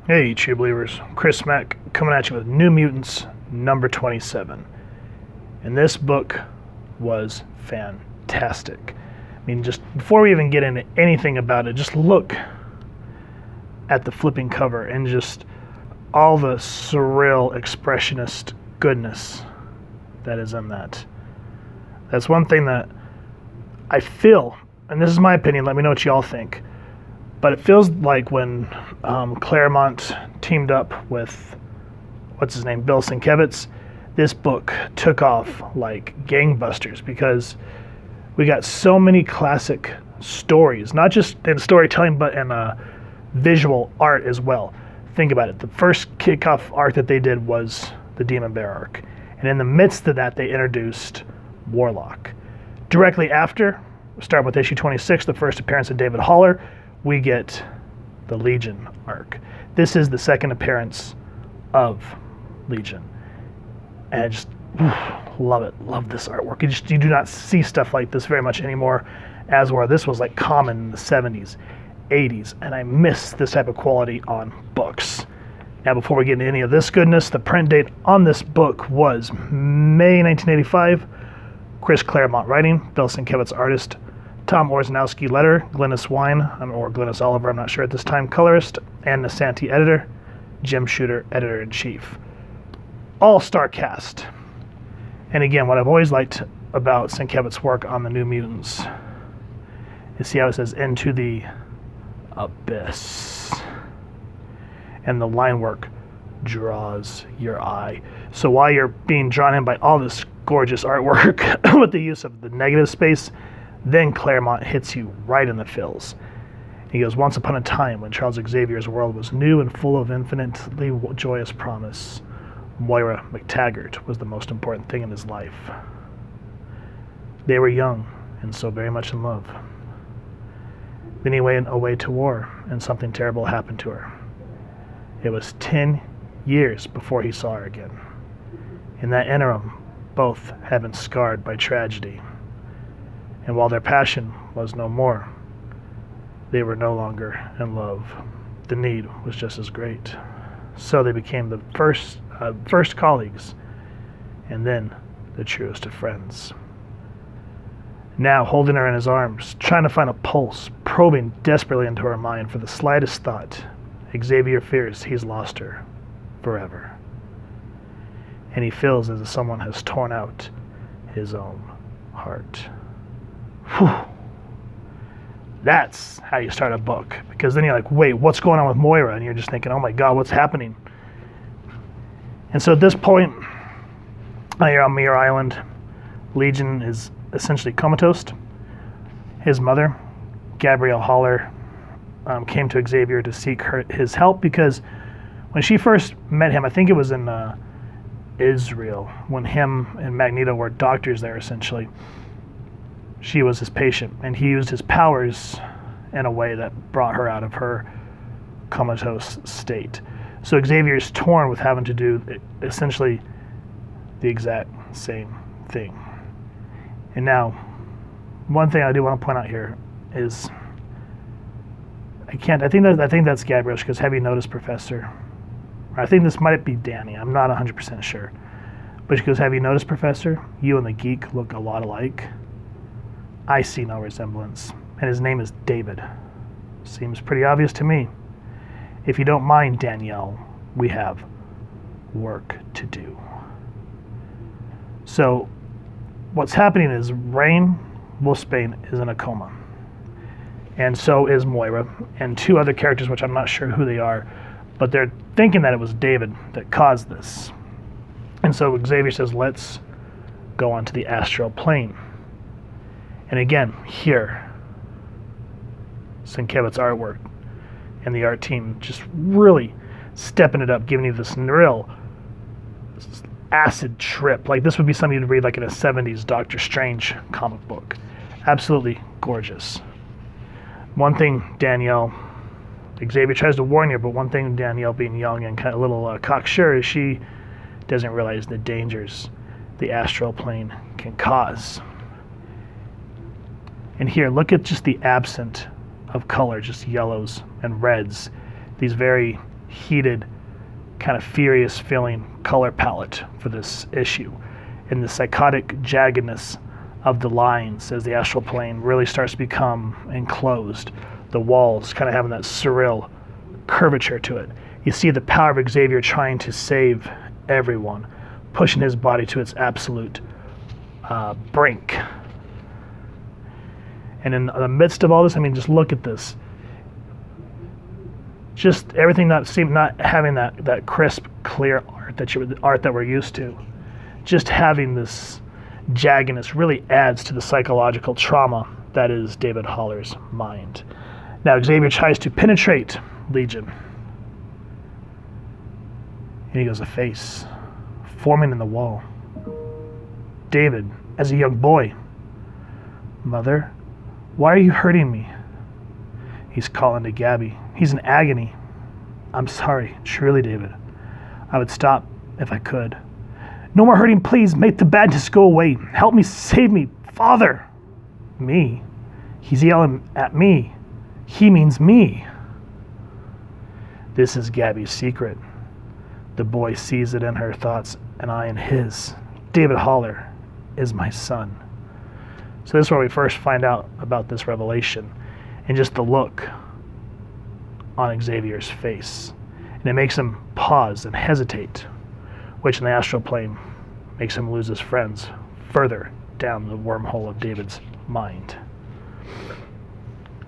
Hey, True Believers. Chris Mack coming at you with New Mutants number 27. And this book was fantastic. I mean, just before we even get into anything about it, just look at the flipping cover and just all the surreal expressionist goodness that is in that. That's one thing that I feel, and this is my opinion, let me know what y'all think, but it feels like when Claremont teamed up with, Bill Sienkiewicz, this book took off like gangbusters because we got so many classic stories, not just in storytelling, but in visual art as well. Think about it. The first kickoff arc that they did was the Demon Bear arc. And in the midst of that, they introduced Warlock. Directly after, starting with issue 26, the first appearance of David Haller, we get the Legion arc. This is the second appearance of Legion. And I just love it. Love this artwork. You do not see stuff like this very much anymore, as where this was like common in the 70s, 80s, and I miss this type of quality on books. Now, before we get into any of this goodness, the print date on this book was May 1985. Chris Claremont writing, Bill Sienkiewicz artist, Tom Orzanowski letter, Glynis Wine, or Glynis Oliver, I'm not sure at this time, colorist, and Nasanti editor, Jim Shooter, editor-in-chief. All-star cast. And again, what I've always liked about Sienkiewicz's work on the New Mutants is see how it says, into the abyss. And the line work draws your eye. So while you're being drawn in by all this gorgeous artwork with the use of the negative space, then Claremont hits you right in the feels. He goes, once upon a time when Charles Xavier's world was new and full of infinitely joyous promise, Moira McTaggart was the most important thing in his life. They were young and so very much in love. Then he went away to war and something terrible happened to her. It was 10 years before he saw her again. In that interim, both had been scarred by tragedy. And while their passion was no more, they were no longer in love. The need was just as great. So they became the first colleagues, and then the truest of friends. Now, holding her in his arms, trying to find a pulse, probing desperately into her mind for the slightest thought, Xavier fears he's lost her forever. And he feels as if someone has torn out his own heart. Whew. That's how you start a book. Because then you're like, wait, what's going on with Moira? And you're just thinking, oh my God, what's happening? And so at this point, you're on Muir Island. Legion is essentially comatose. His mother, Gabrielle Haller, came to Xavier to seek his help because when she first met him, I think it was in Israel, when him and Magneto were doctors there essentially, she was his patient, and he used his powers in a way that brought her out of her comatose state. So Xavier's torn with having to do essentially the exact same thing. And now, one thing I do want to point out here is I think that's Gabrielle, because have you noticed, Professor? I think this might be Danny. I'm not 100% sure. But she goes, have you noticed, Professor? You and the geek look a lot alike. I see no resemblance. And his name is David. Seems pretty obvious to me. If you don't mind, Danielle, we have work to do. So what's happening is Rain Wolfsbane is in a coma. And so is Moira, and two other characters, which I'm not sure who they are, but they're thinking that it was David that caused this. And so Xavier says, let's go on to the astral plane. And again, here, Sienkiewicz's artwork and the art team just really stepping it up, giving you this real acid trip. Like this would be something you'd read like in a 70s Doctor Strange comic book. Absolutely gorgeous. One thing Danielle, Xavier tries to warn you, but one thing Danielle, being young and kind of a little cocksure, is she doesn't realize the dangers the astral plane can cause. And here, look at just the absence of color, just yellows and reds. These very heated, kind of furious feeling color palette for this issue. And the psychotic jaggedness of the lines as the astral plane really starts to become enclosed. The walls kind of having that surreal curvature to it. You see the power of Xavier trying to save everyone, pushing his body to its absolute brink. And in the midst of all this, I mean, just look at this. Just everything not having that crisp, clear art that we're used to. Just having this jaggedness really adds to the psychological trauma that is David Haller's mind. Now Xavier tries to penetrate Legion. And he goes, a face forming in the wall. David, as a young boy. Mother, why are you hurting me? He's calling to Gabby. He's in agony. I'm sorry, truly, David. I would stop if I could. No more hurting, please. Make the badness go away. Help me, save me. Father. Me? He's yelling at me. He means me. This is Gabby's secret. The boy sees it in her thoughts, and I in his. David Haller is my son. So this is where we first find out about this revelation, and just the look on Xavier's face. And it makes him pause and hesitate, which in the astral plane makes him lose his friends further down the wormhole of David's mind.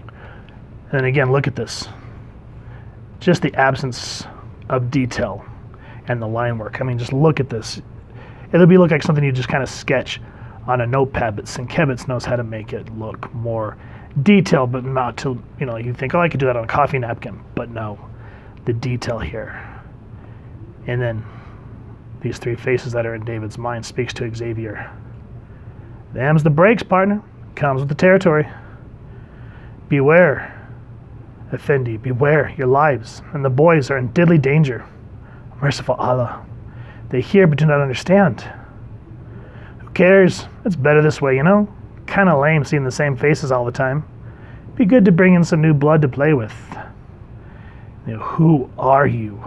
And then again, look at this. Just the absence of detail and the line work. I mean, just look at this. It'll look like something you just kind of sketch on a notepad, but Sienkiewicz knows how to make it look more detailed, but not to, you think, oh, I could do that on a coffee napkin. But no, the detail here. And then these three faces that are in David's mind speaks to Xavier. Them's the breaks, partner. Comes with the territory. Beware, Effendi, beware your lives, and the boys are in deadly danger. Merciful Allah. They hear but do not understand. Who cares? It's better this way, Kind of lame seeing the same faces all the time. Be good to bring in some new blood to play with. Who are you?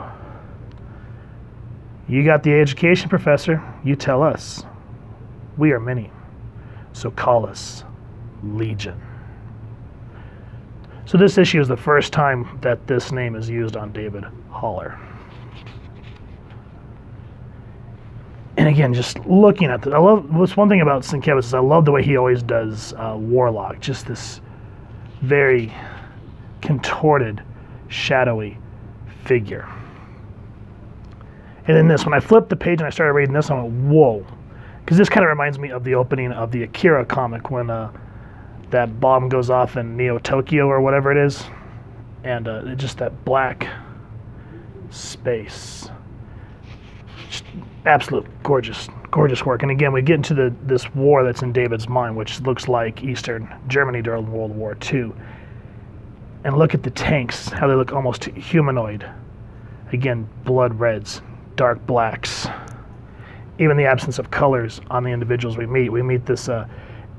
You got the education, Professor. You tell us. We are many, so call us Legion. So this issue is the first time that this name is used on David Haller. And again, just looking at this, what's one thing about Sienkiewicz is I love the way he always does Warlock, just this very contorted, shadowy figure. And then this, when I flipped the page and I started reading this, I went, whoa. Because this kind of reminds me of the opening of the Akira comic when that bomb goes off in Neo-Tokyo or whatever it is. And just that black space. Just absolute gorgeous work. And again, we get into this war that's in David's mind, which looks like Eastern Germany during World War II. And look at the tanks, how they look almost humanoid. Again, blood reds, dark blacks. Even the absence of colors on the individuals we meet. We meet this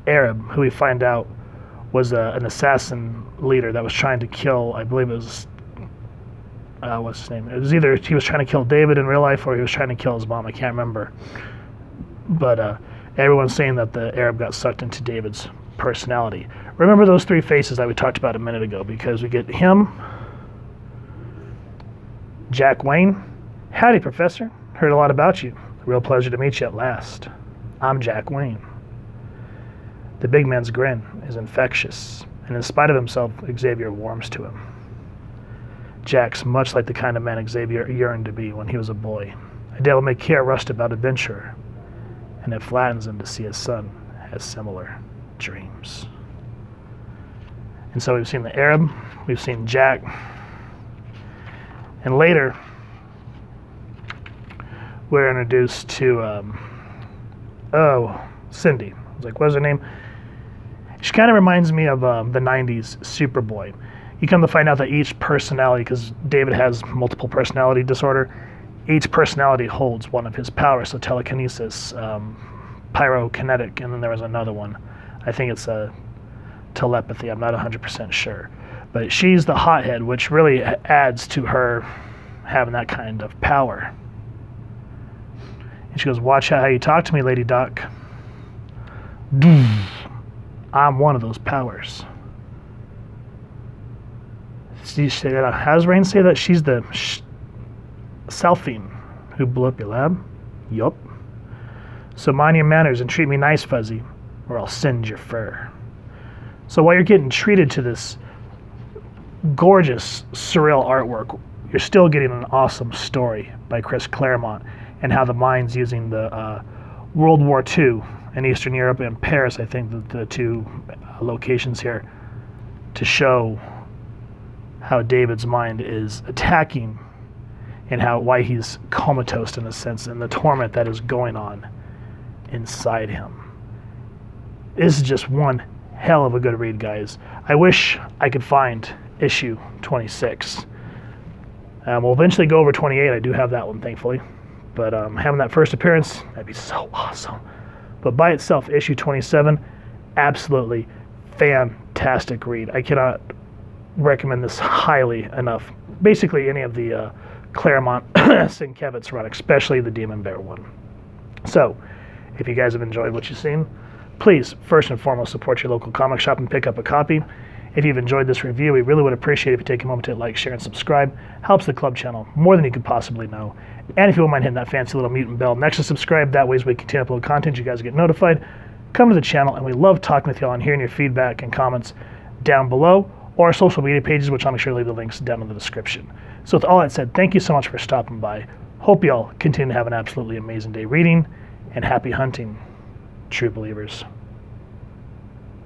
Arab, who we find out was an assassin leader that was trying to kill, I believe it was, what's his name? It was either he was trying to kill David in real life or he was trying to kill his mom. I can't remember. But everyone's saying that the Arab got sucked into David's personality. Remember those three faces that we talked about a minute ago, because we get him, Jack Wayne. Howdy, Professor. Heard a lot about you. Real pleasure to meet you at last. I'm Jack Wayne. The big man's grin is infectious, and in spite of himself, Xavier warms to him. Jack's much like the kind of man Xavier yearned to be when he was a boy. A devil may care rust about adventurer, and it flattens him to see his son has similar dreams. And so we've seen the Arab, we've seen Jack, and later we're introduced to, Cindy. I was like, what's her name? She kind of reminds me of the 90s Superboy. You come to find out that each personality, because David has multiple personality disorder, each personality holds one of his powers. So telekinesis, pyrokinetic, and then there was another one. I think it's telepathy. I'm not 100% sure. But she's the hothead, which really adds to her having that kind of power. And she goes, watch out how you talk to me, Lady Doc. I'm one of those powers. How does Rain say that? She's the Selphine who blew up your lab? Yup. So mind your manners and treat me nice, Fuzzy, or I'll singe your fur. So while you're getting treated to this gorgeous, surreal artwork, you're still getting an awesome story by Chris Claremont and how the mind's using the World War II in Eastern Europe and Paris, I think the two locations here, to show how David's mind is attacking and why he's comatose in a sense, and the torment that is going on inside him. This is just one hell of a good read, guys. I wish I could find issue 26. We'll eventually go over 28. I do have that one, thankfully. But having that first appearance, that'd be so awesome. But by itself, issue 27, absolutely fantastic read. I cannot recommend this highly enough. Basically, any of the Claremont Sienkiewicz run, especially the Demon Bear one. So, if you guys have enjoyed what you've seen, please, first and foremost, support your local comic shop and pick up a copy. If you've enjoyed this review, we really would appreciate it if you take a moment to like, share, and subscribe. Helps the club channel more than you could possibly know. And if you wouldn't mind hitting that fancy little mutant bell next to subscribe, that way as we continue to upload content, you guys get notified. Come to the channel, and we love talking with y'all and hearing your feedback and comments down below, or our social media pages, which I'll make sure to leave the links down in the description. So with all that said, thank you so much for stopping by. Hope y'all continue to have an absolutely amazing day reading, and happy hunting, true believers.